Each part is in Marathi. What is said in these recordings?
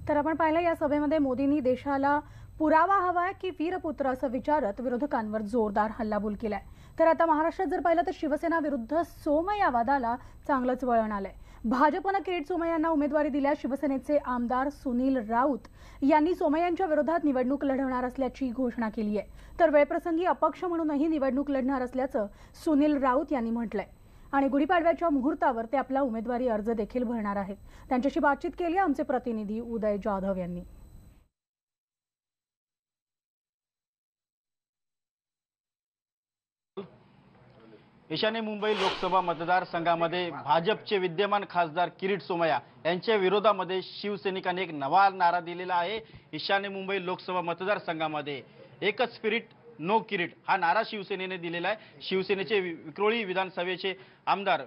तर आपण पाहिलं या सभेमध्ये मोदींनी देशाला पुरावा हवाय की वीरपुत्र असं विचारत विरोधकांवर जोरदार हल्लाबोल केलाय। तर आता महाराष्ट्रात जर पाहिलं तर शिवसेना विरुद्ध सोमय्या वादाला चांगलंच वळण आलंय। भाजपने किरीट सोमय्या यांना उमेदवारी दिल्यास शिवसेनेचे आमदार सुनील राऊत यांनी सोमय्यांच्या विरोधात निवडणूक लढवणार असल्याची घोषणा केली आहे। तर वेळप्रसंगी अपक्ष म्हणूनही निवडणूक लढणार असल्याचं सुनील राऊत यांनी म्हटलंय आणि गुढीपाडव्याच्या मुहूर्तावर ते आपला उमेदवारी अर्ज देखील भरणार आहेत। त्यांच्याशी बातचीत केली आमचे प्रतिनिधी उदय जाधव यांनी। ईशान्य मुंबई लोकसभा मतदारसंघामध्ये भाजपचे विद्यमान खासदार किरीट सोमय्या यांच्या विरोधामध्ये शिवसैनिकांनी एक नवा नारा दिलेला आहे। ईशान्य मुंबई लोकसभा मतदारसंघामध्ये एकच स्पिरिट नो किरीट हा नारा शिवसेनेने दिलेला आहे। शिवसेनेचे विक्रोळी विधानसभेचे आमदार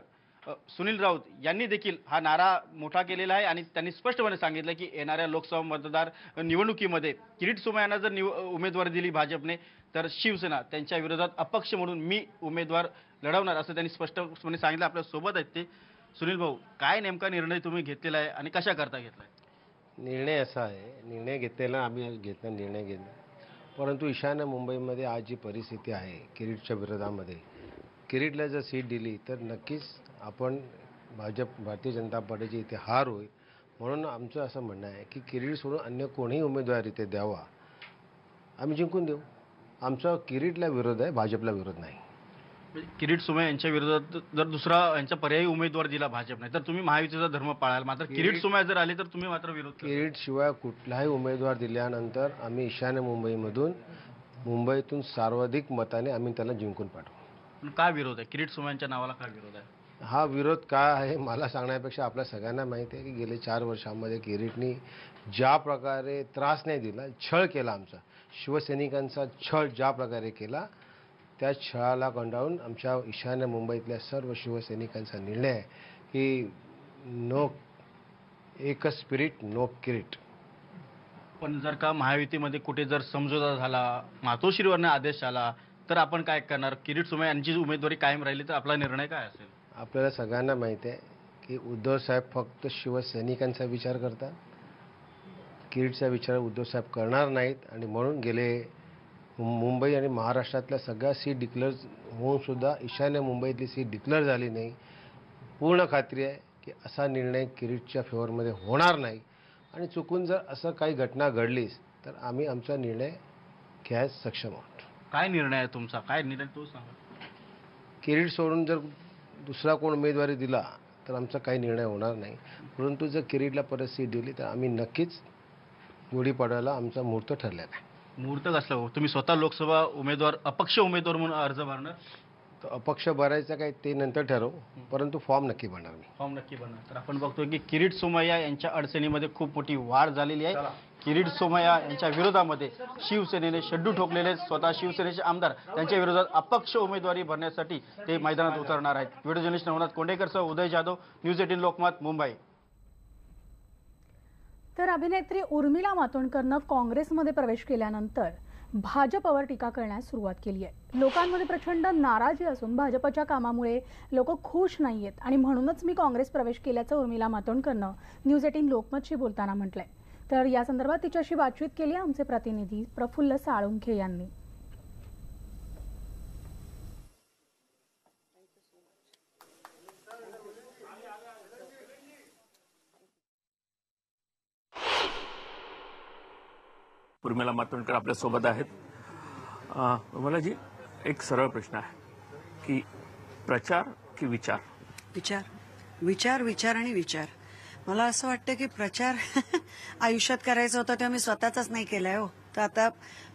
सुनील राऊत यांनी देखील हा नारा मोठा केलेला आहे आणि त्यांनी स्पष्टपणे सांगितलं की येणाऱ्या लोकसभा मतदार निवडणुकीमध्ये किरीट सोमय्यांना जर उमेदवारी दिली भाजपने तर शिवसेना त्यांच्या विरोधात अपक्ष म्हणून मी उमेदवार लढवणार असं त्यांनी स्पष्टपणे सांगितलं। आपल्या सोबत आहेत ते सुनील भाऊ, काय नेमका निर्णय तुम्ही घेतलेला आहे आणि कशा करता घेतलाय? निर्णय असा आहे, निर्णय घेतलेला आम्ही निर्णय घेतला, परंतु ईशान्य मुंबईमध्ये आज जी परिस्थिती आहे किरीटच्या विरोधामध्ये, किरीटला जर सीट दिली तर नक्कीच आपण भारतीय जनता पार्टीची इथे हार होईल। म्हणून आमचं असं म्हणणं आहे की किरीट सोडून अन्य कोणीही उमेदवार इथे द्यावा, आम्ही जिंकून देऊ। आमचा किरीटला विरोध आहे, भाजपला विरोध नाही। किरीट सोमय्या यांच्या विरोधात जर दुसरा यांचा पर्यायी उमेदवार दिला भाजपने तर तुम्ही महायुतीचा धर्म पाळाल, मात्र किरीट सोमय्या जर आले तर तुम्ही मात्र विरोध कराल? किरीट शिवाय कुठलाही उमेदवार दिल्यानंतर आम्ही ईशान्य मुंबईतून सर्वाधिक मताने आम्ही त्याला जिंकून पाठवू। काय विरोध आहे किरीट सोमय्यांच्या नावाला? काय विरोध आहे? हा विरोध काय आहे मला सांगण्यापेक्षा आपल्या सगळ्यांना माहिती आहे की गेले 4 वर्षांमध्ये किरीटनी ज्या प्रकारे त्रास नाही दिला, छळ केला, आमचा शिवसैनिकांचा छळ ज्या प्रकारे केला, त्या छळाला कंटाळून आमच्या ईशान्य मुंबईतल्या सर्व शिवसैनिकांचा निर्णय आहे की नो एकच स्पिरिट नो किरीट। पण जर का महायुतीमध्ये कुठे जर समझोता झाला, मातोश्रीवरनं आदेश आला तर आपण काय करणार? किरीट सोमय्या यांची उमेदवारी कायम राहिली तर आपला निर्णय काय असेल? आपल्याला सगळ्यांना माहिती आहे की उद्धव साहेब फक्त शिवसैनिकांचा विचार करतात, किरीटचा विचार उद्धव साहेब करणार नाहीत आणि म्हणून गेले मुंबई आणि महाराष्ट्रातल्या सगळ्या सीट डिक्लेअर होऊन सुद्धा ईशान्य मुंबईतली सीट डिक्लेअर झाली नाही। पूर्ण खात्री आहे की असा निर्णय किरीटच्या फेवरमध्ये होणार नाही आणि चुकून जर असं काही घटना घडलीच तर आम्ही आमचा निर्णय घ्यायला सक्षम आहोत। काय निर्णय आहे तुमचा? काय निर्णय तो सांगा। किरीट सोडून जर दुसरा कोण उमेदवारी दिला तर आमचा काही निर्णय होणार नाही, परंतु जर किरीटला परत सीट दिली तर आम्ही नक्कीच गुढीपाडव्याला आमचा मुहूर्त ठरलेला आहे। मुहूर्त कसला हो? तुम्ही स्वतः लोकसभा उमेदवार अपक्ष उमेदवार म्हणून अर्ज भरणार? तर अपक्ष भरायचं काय ते नंतर ठरवू, परंतु फॉर्म नक्की भरणार मी। फॉर्म नक्की भरणार। तर आपण बघतोय की किरीट सोमय्या यांच्या अडचणीमध्ये खूप मोठी वाढ झालेली आहे। किरीट सोमय्या यांच्या विरोधामध्ये शिवसेनेने शड्डू ठोकलेले स्वतः शिवसेनेचे आमदार त्यांच्या विरोधात अपक्ष उमेदवारी भरण्यासाठी ते मैदानात उतरणार आहेत। व्हिडिओ जर्नलिस्ट नवनाथ कोंडेकरसह उदय जाधव, न्यूज 18 लोकमत, मुंबई। तर अभिनेत्री उर्मिला मातोंडकरनं काँग्रेसमध्ये प्रवेश केल्यानंतर भाजपवर टीका करण्यास सुरुवात केली आहे। लोकांमध्ये प्रचंड नाराजी असून भाजपच्या कामामुळे लोक खुश नाहीयेत आणि म्हणूनच मी काँग्रेस प्रवेश केल्याचं उर्मिला मातोंडकरनं न्यूज 18 लोकमतशी बोलताना म्हटलंय। तर या संदर्भात तिच्याशी बातचीत केली आमचे प्रतिनिधी प्रफुल्ल साळुंखे यांनी। उर्मिला मातोंडकर आपल्या सोबत आहेत। उर्मिला जी, एक सरळ प्रश्न आहे की प्रचार की विचार? विचार विचार विचार आणि विचार। मला असं वाटतं की प्रचार आयुष्यात करायचा होता तेव्हा मी स्वतःचाच नाही केलाय हो, तर आता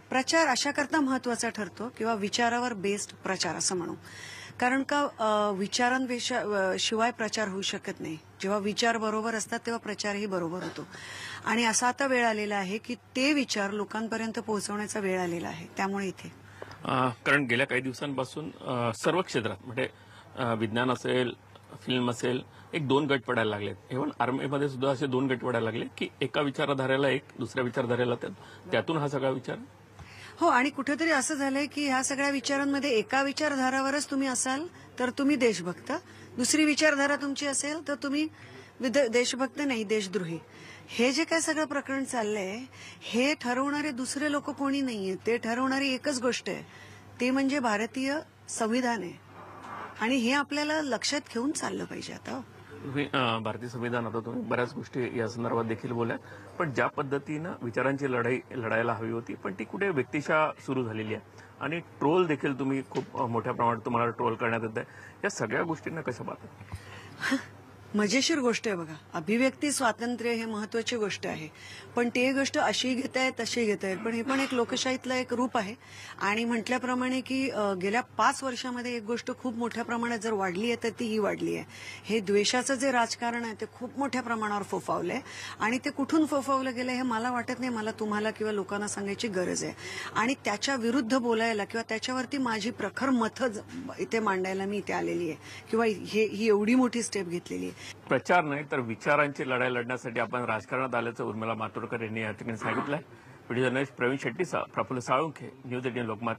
प्रचार अशा करता महत्वाचा ठरतो किंवा विचारावर बेस्ड प्रचार असं म्हणू, कारण का विचारांशिवाय प्रचार होऊ शकत नाही। जेव्हा विचार बरोबर असतात तेव्हा प्रचारही बरोबर होतो आणि असा आता वेळ आलेला आहे की ते विचार लोकांपर्यंत पोहोचवण्याचा वेळ आलेला आहे। त्यामुळे इथे कारण गेल्या काही दिवसांपासून सर्व क्षेत्रात म्हणजे विज्ञान असेल, फिल्म असेल, 1-2 गट पडायला लागलेत। इव्हन आर्मीमध्ये सुद्धा असे 2 गट पडायला लागले की एका विचारधारेला एक, दुसऱ्या विचारधारेला त्यातून हा सगळा विचार। हो, आणि कुठेतरी असं झालंय की ह्या सगळ्या विचारांमध्ये एका विचारधारावरच तुम्ही असाल तर तुम्ही देशभक्त, दुसरी विचारधारा तुमची असेल तर तुम्ही देशभक्त नाही, देशद्रोही। हे जे काय सगळं प्रकरण चाललंय हे ठरवणारे दुसरे लोक कोणी नाहीये. ते ठरवणारी एकच गोष्ट आहे, ते म्हणजे भारतीय संविधान आहे. आणि हे आपल्याला लक्षात घेऊन चाललं पाहिजे. आता तुम्ही भारतीय संविधान, आता तुम्ही बऱ्याच गोष्टी या संदर्भात देखील बोलल्यात, पण ज्या पद्धतीनं विचारांची लढाई लढायला हवी होती पण ती कुठे व्यक्तिशः सुरू झालेली आहे आणि ट्रोल देखील तुम्ही खूप मोठ्या प्रमाणात तुम्हाला ट्रोल करण्यात येत आहे. या सगळ्या गोष्टींना कसं पाहता? मजेशीर गोष्ट आहे बघा. अभिव्यक्ती स्वातंत्र्य हे महत्वाची गोष्ट आहे, पण ते गोष्ट अशी घेतायत तशी घेतायत, पण हे पण एक लोकशाहीतलं एक रूप आहे. आणि म्हटल्याप्रमाणे की गेल्या 5 वर्षामध्ये एक गोष्ट खूप मोठ्या प्रमाणात जर वाढली आहे तर ती ही वाढली आहे. हे द्वेषाचं जे राजकारण आहे ते खूप मोठ्या प्रमाणावर फोफावलंय आणि ते कुठून फोफावलं गेलं हे मला वाटत नाही. मला तुम्हाला किंवा लोकांना सांगायची गरज आहे. आणि त्याच्या विरुद्ध बोलायला किंवा त्याच्यावरती माझी प्रखर मतं इथे मांडायला मी इथे आलेली आहे किंवा ही एवढी मोठी स्टेप घेतलेली आहे. प्रचार नाही तर विचारांची लढाई लढण्यासाठी आपण राजकारणात आल्याचं उर्मिला मातोंडकर यांनी या ठिकाणी सांगितलंय. व्हिडिओ जर्नलिस्ट प्रवीण शेट्टीसह प्रफुल्ल साळुंखे, न्यूज 18 लोकमत.